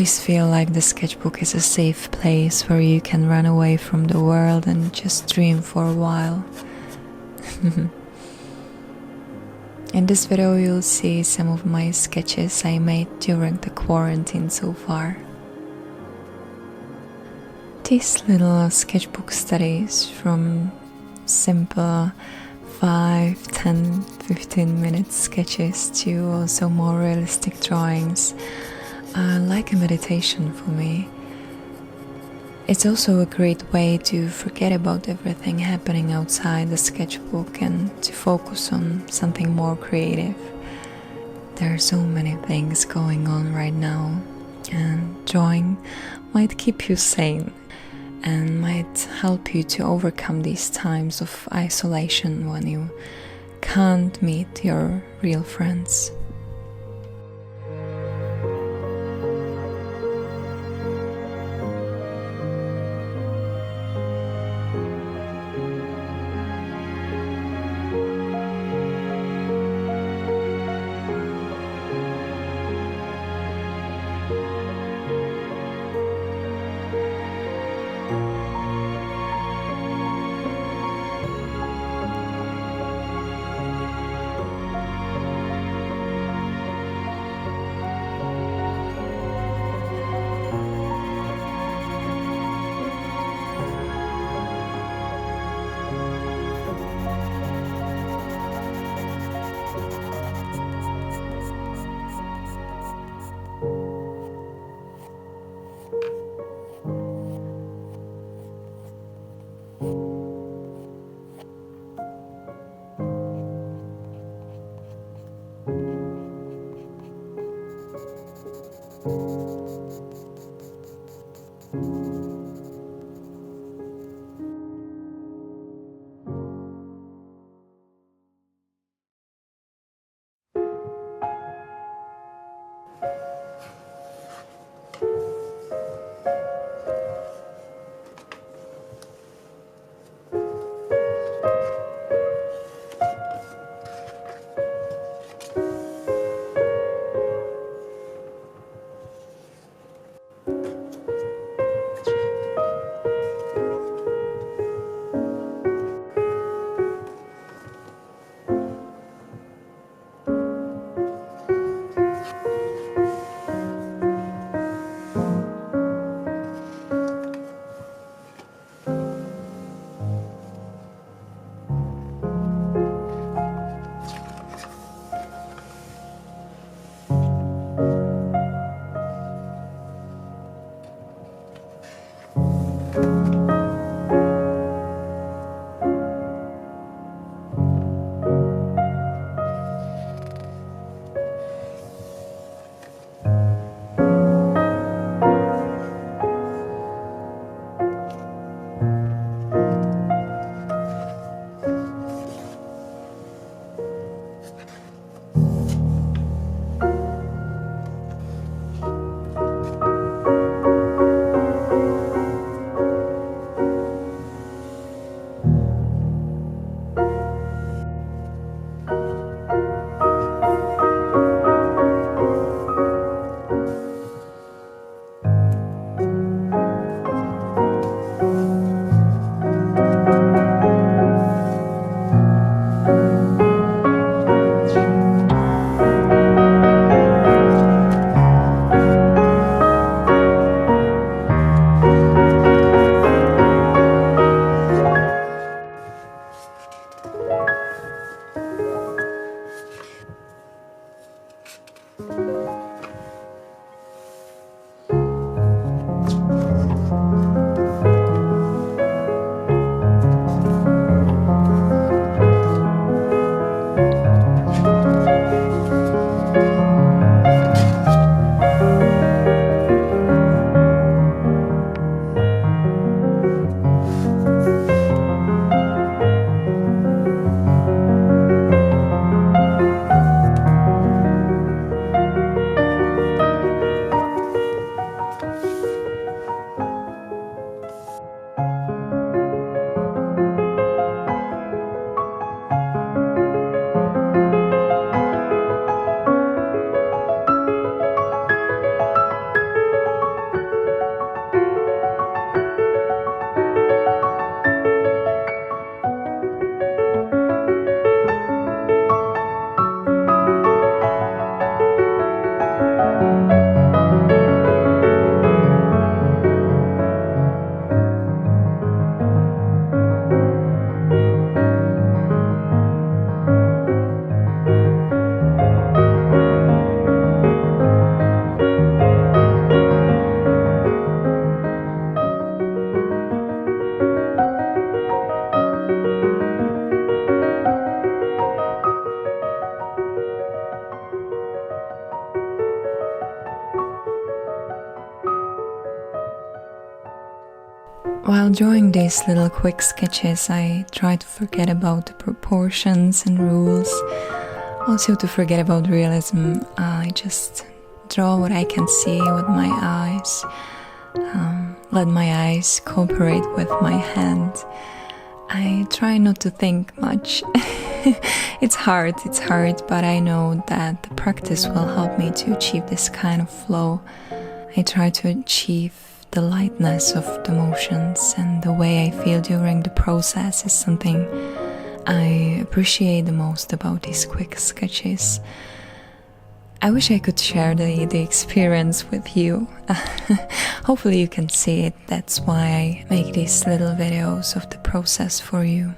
always feel like the sketchbook is a safe place where you can run away from the world and just dream for a while. In this video you'll see some of my sketches I made during the quarantine so far. These little sketchbook studies, from simple 5, 10, 15 minute sketches to also more realistic drawings, are like a meditation for me. It's also a great way to forget about everything happening outside the sketchbook and to focus on something more creative. There are so many things going on right now, and drawing might keep you sane and might help you to overcome these times of isolation when you can't meet your real friends. While drawing these little quick sketches, I try to forget about the proportions and rules, also to forget about realism. I just draw what I can see with my eyes, let my eyes cooperate with my hand. I try not to think much. It's hard, but I know that the practice will help me to achieve this kind of flow. I try to achieve the lightness of the motions, and the way I feel during the process is something I appreciate the most about these quick sketches. I wish I could share the experience with you. Hopefully you can see it. That's why I make these little videos of the process for you.